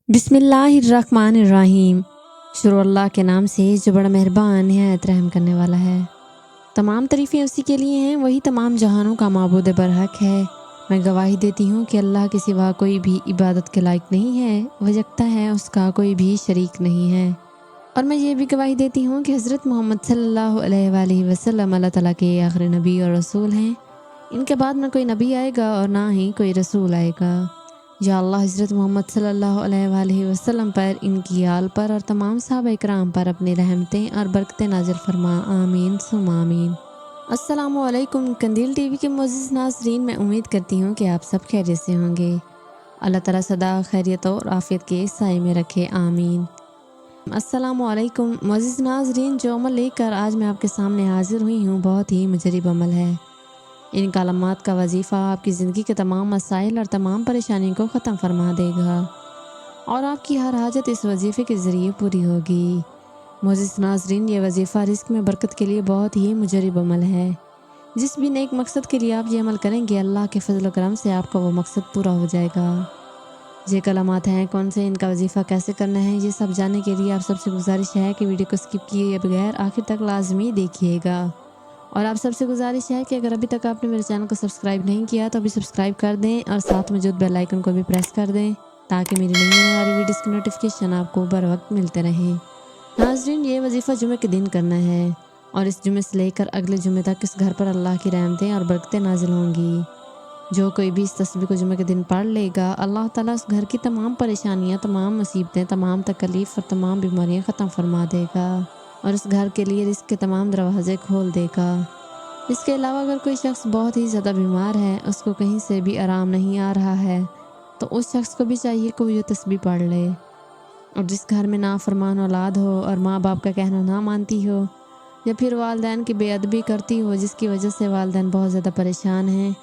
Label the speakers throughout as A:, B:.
A: बिस्मिल्लाहिर्रहमानिर्रहीम। शुरू अल्लाह के नाम से जो बड़ा मेहरबान निहायत रहम करने वाला है। तमाम तारीफ़ें उसी के लिए हैं, वही तमाम जहानों का माबूद बरहक है। मैं गवाही देती हूँ कि अल्लाह के सिवा कोई भी इबादत के लायक नहीं है, वह यकता है, उसका कोई भी शरीक नहीं है। और मैं ये भी गवाही देती हूँ कि हज़रत मोहम्मद सल्लल्लाहु अलैहि वसल्लम अल्लाह ताला के आखिरी नबी और रसूल हैं। इनके बाद ना कोई नबी आएगा और ना ही कोई रसूल आएगा। या अल्लाह हज़रत मोहम्मद सल्लल्लाहु अलैहि वसल्लम पर, इनकी आल पर और तमाम सहाबा इकराम पर अपनी रहमतें और बरकतें नाज़िल फरमा। आमीन सुम आमीन। अस्सलामु अलैकुम कंदील टीवी के मुअज़्ज़िज़ नाज़रीन, मैं उम्मीद करती हूँ कि आप सब खैरियत से होंगे। अल्लाह ताला सदा खैरियत और आफ़ियत के साए में रखे। आमीन। अस्सलामु अलैकुम मुअज़्ज़िज़ नाज़रीन, जो अमल लेकर आज मैं आपके सामने हाज़िर हुई हूँ बहुत ही मुजरिब अमल है। इन कलमात का वजीफ़ा आपकी ज़िंदगी के तमाम मसाइल और तमाम परेशानियों को ख़त्म फरमा देगा और आपकी हर हाजत इस वजीफ़े के ज़रिए पूरी होगी। मुअज़्ज़िज़ नाज़रीन, ये वजीफ़ा रिज़्क़ में बरकत के लिए बहुत ही मुजरिब अमल है। जिस भी नेक मकसद के लिए आप ये अमल करेंगे, अल्लाह के फजल करम से आपका वो मकसद पूरा हो जाएगा। ये कलमात हैं कौन से, इनका वजीफ़ा कैसे करना है, ये सब जानने के लिए आप सबसे गुजारिश है कि वीडियो को स्किप किए बगैर आखिर तक लाजमी देखिएगा। और आप सबसे गुजारिश है कि अगर अभी तक आपने मेरे चैनल को सब्सक्राइब नहीं किया तो अभी सब्सक्राइब कर दें और साथ मौजूद बेल आइकन को भी प्रेस कर दें ताकि मेरी नई आने वाली वीडियोस की नोटिफिकेशन आपको बर वक्त मिलते रहें। नाज़रीन, ये वजीफ़ा जुमे के दिन करना है और इस जुमे से लेकर अगले जुमे तक इस घर पर अल्लाह की रहमतें और बरकतें नाजिल होंगी। जो कोई भी इस तस्बीह को जुमे के दिन पढ़ लेगा, अल्लाह ताला उस घर की तमाम परेशानियाँ, तमाम मुसीबतें, तमाम तकलीफ़ और तमाम बीमारियाँ ख़त्म फरमा देगा और उस घर के लिए रिज़्क़ के तमाम दरवाज़े खोल देगा। इसके अलावा अगर कोई शख्स बहुत ही ज़्यादा बीमार है, उसको कहीं से भी आराम नहीं आ रहा है, तो उस शख्स को भी चाहिए कि वो ये तस्बीह पढ़ ले। और जिस घर में नाफरमान औलाद हो और माँ बाप का कहना ना मानती हो या फिर वालिदैन की बेअदबी करती हो, जिसकी वजह से वालिदैन बहुत ज़्यादा परेशान हैं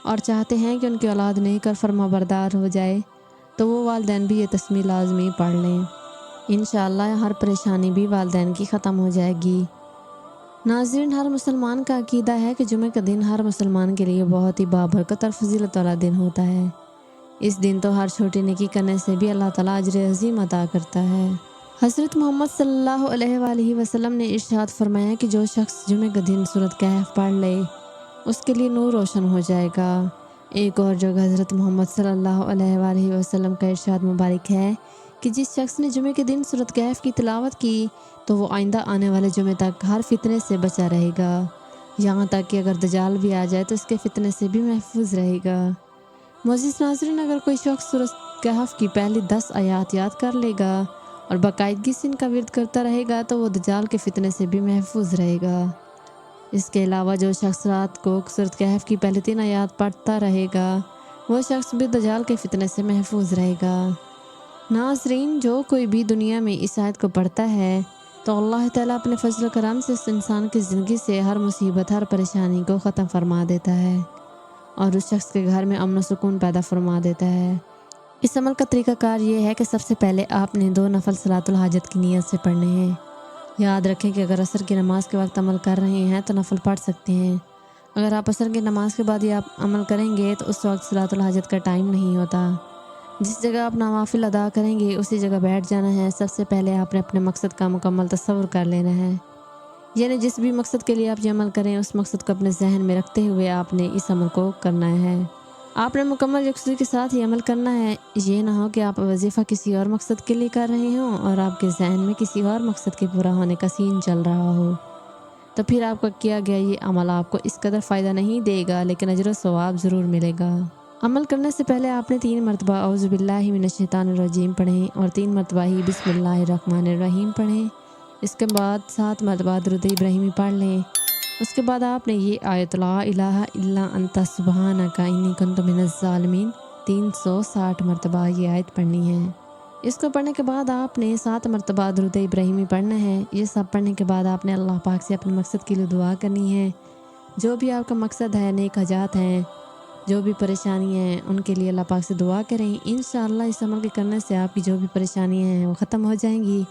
A: और चाहते हैं कि उनकी औलाद नहीं कर फरमाबरदार हो जाए, तो वो वालिदैन भी ये तस्बीह लाजमी पढ़ लें। इंशाअल्लाह हर परेशानी भी वालिदैन की ख़त्म हो जाएगी। नाज़रीन, हर मुसलमान का अकीदा है कि जुमे का दिन हर मुसलमान के लिए बहुत ही बाबरकत और फजीलत वाला दिन होता है। इस दिन तो हर छोटी नेकी करने से भी अल्लाह ताला अजर अज़ीम अता करता है। हज़रत मोहम्मद सल्लल्लाहु अलैहि वसल्लम ने इरशाद फरमाया कि जो शख्स जुमे का दिन सूरत कहफ पढ़ ले, उसके लिए नूर रोशन हो जाएगा। एक और जगह हज़रत मोहम्मद सल्लल्लाहु अलैहि वसल्लम का इरशाद मुबारक है कि जिस शख्स ने जुमे के दिन सूरत कहफ की तिलावत की तो वो आइंदा आने वाले जुमे तक हर फितने से बचा रहेगा, यहाँ तक कि अगर दजाल भी आ जाए तो उसके फितने से भी महफूज रहेगा। मुअज़्ज़िज़ नाज़रीन, अगर कोई शख्स सूरत कहफ की पहली 10 आयात याद कर लेगा और बाकायदगी से इनका विर्द करता रहेगा तो वो दजाल के फितने से भी महफूज रहेगा। इसके अलावा जो शख्स रात को सूरत कहफ की पहली 3 आयात पढ़ता रहेगा, वो शख्स भी दजाल के फितने से महफूज रहेगा। नाज़रीन, जो कोई भी दुनिया में इस आयत को पढ़ता है तो अल्लाह ताला अपने फजल करम से उस इंसान की ज़िंदगी से हर मुसीबत, हर परेशानी को ख़त्म फरमा देता है और उस शख्स के घर में अमन सुकून पैदा फरमा देता है। इस अमल का तरीक़ाकार ये है कि सबसे पहले आपने 2 नफल सलातुल हाजत की नीयत से पढ़ने हैं। याद रखें कि अगर असर की नमाज के वक्त अमल कर रहे हैं तो नफल पढ़ सकते हैं। अगर आप असर की नमाज के बाद ये आप अमल करेंगे तो उस वक्त सलातुल हाजत का टाइम नहीं होता। जिस जगह आप नवाफिल अदा करेंगे उसी जगह बैठ जाना है। सबसे पहले आपने अपने मकसद का मुकम्मल तसव्वुर कर लेना है, यानी जिस भी मकसद के लिए आप ये अमल करें उस मकसद को अपने जहन में रखते हुए आपने इस अमल को करना है। आपने मुकम्मल यकसुई के साथ ही अमल करना है। ये ना हो कि आप वजीफ़ा किसी और मकसद के लिए कर रहे हों और आपके जहन में किसी और मकसद के पूरा होने का सीन चल रहा हो, तो फिर आपका किया गया ये अमल आपको इस कदर फ़ायदा नहीं देगा, लेकिन अजर व सवाब ज़रूर मिलेगा। अमल करने से पहले आपने 3 मरतबा औज़ु बिल्लाहि मिनश्शैतानिर्रजीम पढ़ें और 3 मरतबा ही बिस्मिल्लाहिर्रहमानिर्रहीम पढ़ें। इसके बाद 7 मरतबा दुरूद इब्राहिमी पढ़ लें। उसके बाद आपने ये आयत ला इलाहा इल्ला अंता सुब्हानका इन्नी कुन्तु मिनज़ ज़ालिमीन 360 मरतबा ये आयत पढ़नी है। इसको पढ़ने के बाद आपने 7 मरतबा दुरूद इब्राहिमी पढ़ना है। ये सब पढ़ने के बाद आपने अल्लाह पाक से अपने मकसद के लिए दुआ करनी है। जो भी आपका मकसद है, नेक हजात हैं, जो भी परेशानियाँ हैं, उनके लिए अल्लाह पाक से दुआ करें। इंशाअल्लाह इस अमल के करने से आपकी जो भी परेशानियाँ हैं वो ख़त्म हो जाएंगी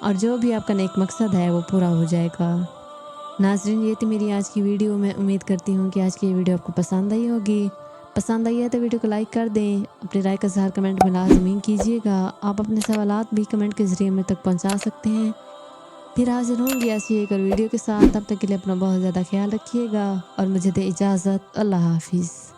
A: और जो भी आपका नेक मकसद है वो पूरा हो जाएगा। नाज़रीन, ये थी मेरी आज की वीडियो। मैं उम्मीद करती हूँ कि आज की वीडियो आपको पसंद आई होगी। پسند آئی ہے تو ویڈیو کو لائک کر دیں، اپنی رائے کا اظہار کمنٹ میں لازمی کیجیے گا۔ آپ اپنے سوالات بھی کمنٹ کے ذریعے مجھ تک پہنچا سکتے ہیں۔ پھر حاضر ہوں گی ایسی ایک اور ویڈیو کے ساتھ، تب تک کے لیے اپنا بہت زیادہ خیال رکھیے گا اور مجھے دے اجازت۔ اللہ حافظ۔